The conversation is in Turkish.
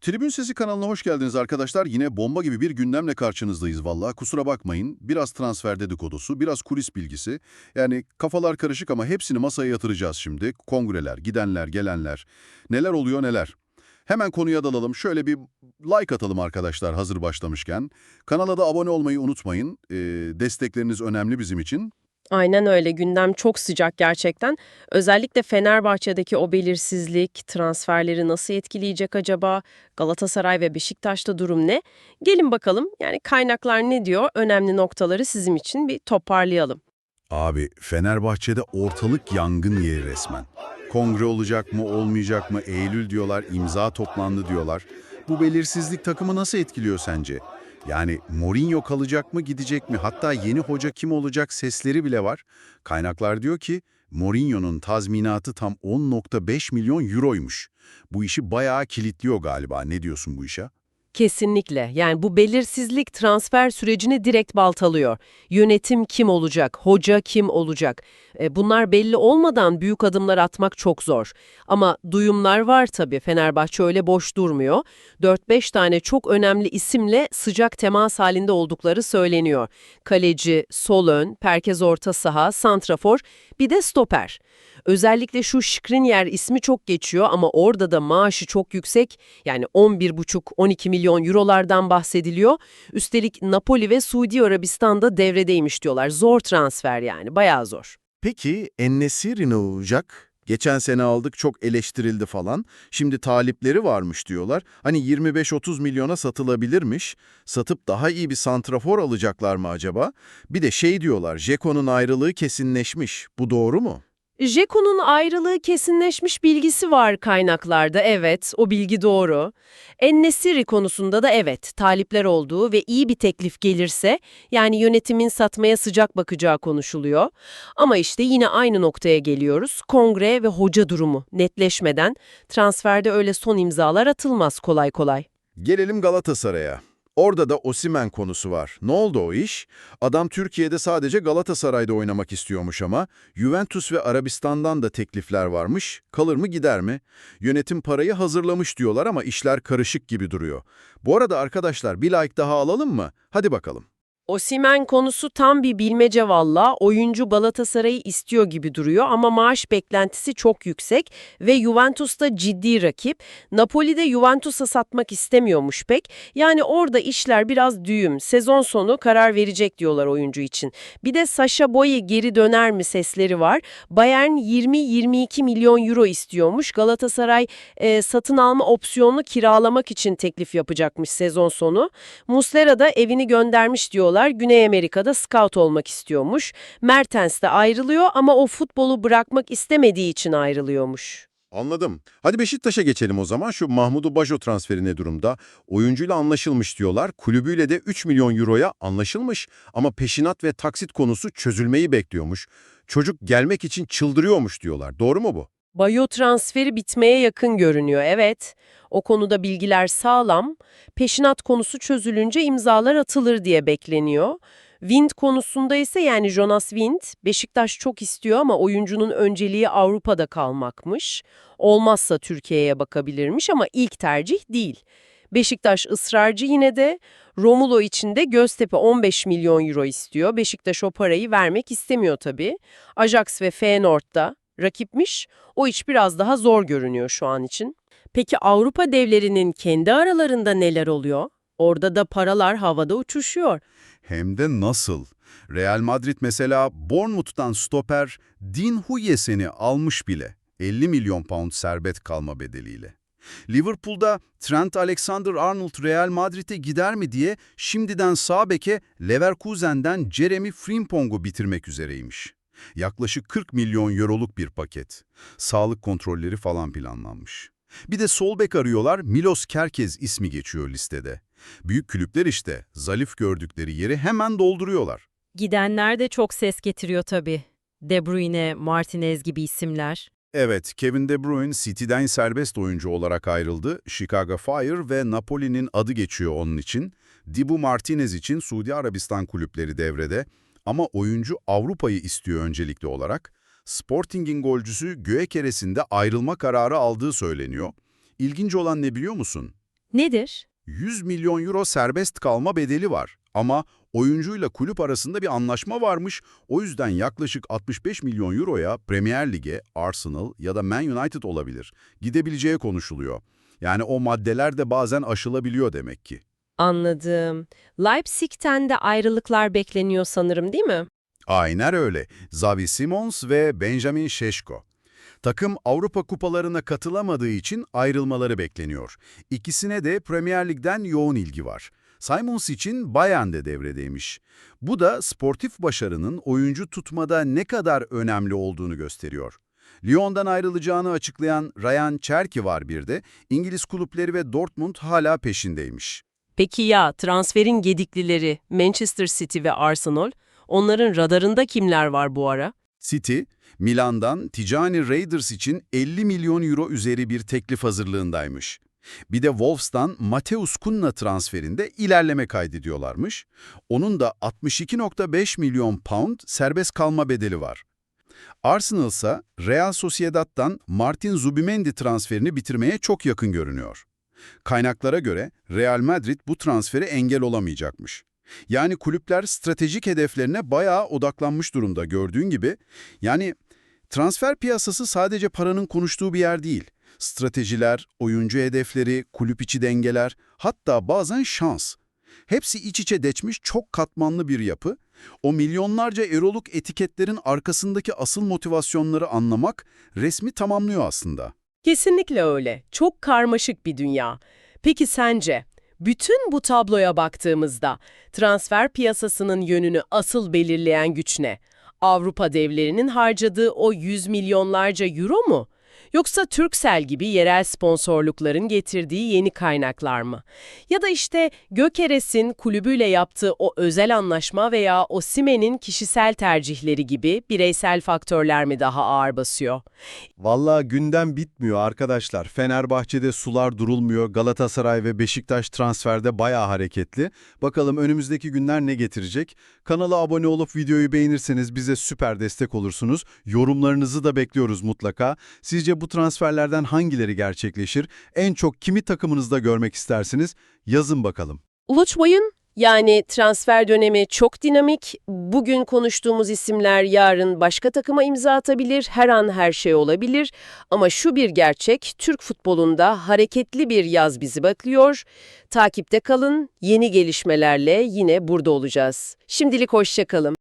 Tribün Sesi kanalına hoş geldiniz arkadaşlar. Yine bomba gibi bir gündemle karşınızdayız vallahi. Kusura bakmayın. Biraz transfer dedikodusu, biraz kulis bilgisi. Yani kafalar karışık ama hepsini masaya yatıracağız şimdi. Kongreler, gidenler, gelenler. Neler oluyor neler. Hemen konuya dalalım. Şöyle bir like atalım arkadaşlar hazır başlamışken. Kanala da abone olmayı unutmayın. Destekleriniz önemli bizim için. Aynen öyle. Gündem çok sıcak gerçekten. Özellikle Fenerbahçe'deki o belirsizlik, transferleri nasıl etkileyecek acaba? Galatasaray ve Beşiktaş'ta durum ne? Gelin bakalım. Yani kaynaklar ne diyor? Önemli noktaları sizin için bir toparlayalım. Abi Fenerbahçe'de ortalık yangın yeri resmen. Kongre olacak mı olmayacak mı Eylül diyorlar, imza toplandı diyorlar. Bu belirsizlik takımı nasıl etkiliyor sence? Yani Mourinho kalacak mı gidecek mi? Hatta yeni hoca kim olacak sesleri bile var. Kaynaklar diyor ki Mourinho'nun tazminatı tam 10,5 milyon euroymuş. Bu işi bayağı kilitliyor galiba. Ne diyorsun bu işe? Kesinlikle. Yani bu belirsizlik transfer sürecini direkt baltalıyor. Yönetim kim olacak? Hoca kim olacak? Bunlar belli olmadan büyük adımlar atmak çok zor. Ama duyumlar var tabii. Fenerbahçe öyle boş durmuyor. 4-5 tane çok önemli isimle sıcak temas halinde oldukları söyleniyor. Kaleci, sol ön, merkez orta saha, santrafor, bir de stoper. Özellikle şu Skriniar ismi çok geçiyor ama orada da maaşı çok yüksek. Yani 11,5-12 milyon eurolardan bahsediliyor. Üstelik Napoli ve Suudi Arabistan'da devredeymiş diyorlar. Zor transfer yani, bayağı zor. Peki En-Nesyri ne olacak? Geçen sene aldık çok eleştirildi falan. Şimdi talipleri varmış diyorlar. Hani 25-30 milyona satılabilirmiş. Satıp daha iyi bir santrafor alacaklar mı acaba? Bir de şey diyorlar, Dzeko'nun ayrılığı kesinleşmiş. Bu doğru mu? Dzeko'nun ayrılığı kesinleşmiş bilgisi var kaynaklarda, evet, o bilgi doğru. En-Nesyri konusunda da evet, talipler olduğu ve iyi bir teklif gelirse, yani yönetimin satmaya sıcak bakacağı konuşuluyor. Ama işte yine aynı noktaya geliyoruz. Kongre ve hoca durumu netleşmeden transferde öyle son imzalar atılmaz kolay kolay. Gelelim Galatasaray'a. Orada da Osimhen konusu var. Ne oldu o iş? Adam Türkiye'de sadece Galatasaray'da oynamak istiyormuş ama Juventus ve Arabistan'dan da teklifler varmış. Kalır mı gider mi? Yönetim parayı hazırlamış diyorlar ama işler karışık gibi duruyor. Bu arada arkadaşlar bir like daha alalım mı? Hadi bakalım. Osimhen konusu tam bir bilmece valla. Oyuncu Galatasaray'ı istiyor gibi duruyor ama maaş beklentisi çok yüksek ve Juventus'ta ciddi rakip. Napoli de Juventus'a satmak istemiyormuş pek. Yani orada işler biraz düğüm. Sezon sonu karar verecek diyorlar oyuncu için. Bir de Sacha Boey geri döner mi sesleri var. Bayern 20-22 milyon euro istiyormuş. Galatasaray satın alma opsiyonunu kiralamak için teklif yapacakmış sezon sonu. Muslera da evini göndermiş diyorlar. Güney Amerika'da scout olmak istiyormuş. Mertens de ayrılıyor ama o futbolu bırakmak istemediği için ayrılıyormuş. Anladım. Hadi Beşiktaş'a geçelim o zaman. Şu Mahmudu Bajo transferi ne durumda? Oyuncuyla anlaşılmış diyorlar. Kulübüyle de 3 milyon euroya anlaşılmış. Ama peşinat ve taksit konusu çözülmeyi bekliyormuş. Çocuk gelmek için çıldırıyormuş diyorlar. Doğru mu bu? Bayo transferi bitmeye yakın görünüyor, evet. O konuda bilgiler sağlam. Peşinat konusu çözülünce imzalar atılır diye bekleniyor. Wind konusunda ise yani Jonas Wind, Beşiktaş çok istiyor ama oyuncunun önceliği Avrupa'da kalmakmış. Olmazsa Türkiye'ye bakabilirmiş ama ilk tercih değil. Beşiktaş ısrarcı yine de. Romulo için de Göztepe 15 milyon euro istiyor. Beşiktaş o parayı vermek istemiyor tabii. Ajax ve Feyenoord da rakipmiş. O iş biraz daha zor görünüyor şu an için. Peki Avrupa devlerinin kendi aralarında neler oluyor? Orada da paralar havada uçuşuyor. Hem de nasıl? Real Madrid mesela Bournemouth'tan stoper Dean Huijsen'i almış bile. 50 milyon pound serbest kalma bedeliyle. Liverpool'da Trent Alexander-Arnold Real Madrid'e gider mi diye şimdiden sağ beke Leverkusen'den Jeremy Frimpong'u bitirmek üzereymiş. Yaklaşık 40 milyon euroluk bir paket. Sağlık kontrolleri falan planlanmış. Bir de sol bek arıyorlar, Milos Kerkez ismi geçiyor listede. Büyük kulüpler işte, zayıf gördükleri yeri hemen dolduruyorlar. Gidenler de çok ses getiriyor tabii. De Bruyne, Martinez gibi isimler. Evet, Kevin De Bruyne City'den serbest oyuncu olarak ayrıldı. Chicago Fire ve Napoli'nin adı geçiyor onun için. Dibu Martinez için Suudi Arabistan kulüpleri devrede. Ama oyuncu Avrupa'yı istiyor öncelikli olarak. Sporting'in golcüsü Gyökeres'in de ayrılma kararı aldığı söyleniyor. İlginç olan ne biliyor musun? Nedir? 100 milyon euro serbest kalma bedeli var. Ama oyuncuyla kulüp arasında bir anlaşma varmış. O yüzden yaklaşık 65 milyon euroya Premier Lig'e, Arsenal ya da Man United olabilir. Gidebileceği konuşuluyor. Yani o maddeler de bazen aşılabiliyor demek ki. Anladım. Leipzig'ten de ayrılıklar bekleniyor sanırım, değil mi? Aynen öyle. Xavi Simons ve Benjamin Šeško. Takım Avrupa kupalarına katılamadığı için ayrılmaları bekleniyor. İkisine de Premier Lig'den yoğun ilgi var. Simons için Bayern de devredeymiş. Bu da sportif başarının oyuncu tutmada ne kadar önemli olduğunu gösteriyor. Lyon'dan ayrılacağını açıklayan Ryan Cherki var bir de. İngiliz kulüpleri ve Dortmund hala peşindeymiş. Peki ya transferin gediklileri Manchester City ve Arsenal? Onların radarında kimler var bu ara? City, Milan'dan Ticani Raiders için 50 milyon euro üzeri bir teklif hazırlığındaymış. Bir de Wolves'tan Mateus Cunha transferinde ilerleme kaydediyorlarmış. Onun da 62,5 milyon pound serbest kalma bedeli var. Arsenal ise Real Sociedad'dan Martin Zubimendi transferini bitirmeye çok yakın görünüyor. Kaynaklara göre Real Madrid bu transfere engel olamayacakmış. Yani kulüpler stratejik hedeflerine bayağı odaklanmış durumda gördüğün gibi. Yani transfer piyasası sadece paranın konuştuğu bir yer değil. Stratejiler, oyuncu hedefleri, kulüp içi dengeler, hatta bazen şans. Hepsi iç içe geçmiş çok katmanlı bir yapı. O milyonlarca euroluk etiketlerin arkasındaki asıl motivasyonları anlamak resmi tamamlıyor aslında. Kesinlikle öyle. Çok karmaşık bir dünya. Peki sence, bütün bu tabloya baktığımızda transfer piyasasının yönünü asıl belirleyen güç ne? Avrupa devlerinin harcadığı o 100 milyonlarca euro mu? Yoksa Turkcell gibi yerel sponsorlukların getirdiği yeni kaynaklar mı? Ya da işte Gyökeres'in kulübüyle yaptığı o özel anlaşma veya Osimhen'in kişisel tercihleri gibi bireysel faktörler mi daha ağır basıyor? Vallahi gündem bitmiyor arkadaşlar. Fenerbahçe'de sular durulmuyor. Galatasaray ve Beşiktaş transferde bayağı hareketli. Bakalım önümüzdeki günler ne getirecek? Kanala abone olup videoyu beğenirseniz bize süper destek olursunuz. Yorumlarınızı da bekliyoruz mutlaka. Sizce bu transferlerden hangileri gerçekleşir? En çok kimi takımınızda görmek istersiniz? Yazın bakalım. Unutmayın, yani transfer dönemi çok dinamik. Bugün konuştuğumuz isimler yarın başka takıma imza atabilir, her an her şey olabilir. Ama şu bir gerçek, Türk futbolunda hareketli bir yaz bizi bekliyor. Takipte kalın, yeni gelişmelerle yine burada olacağız. Şimdilik hoşça kalın.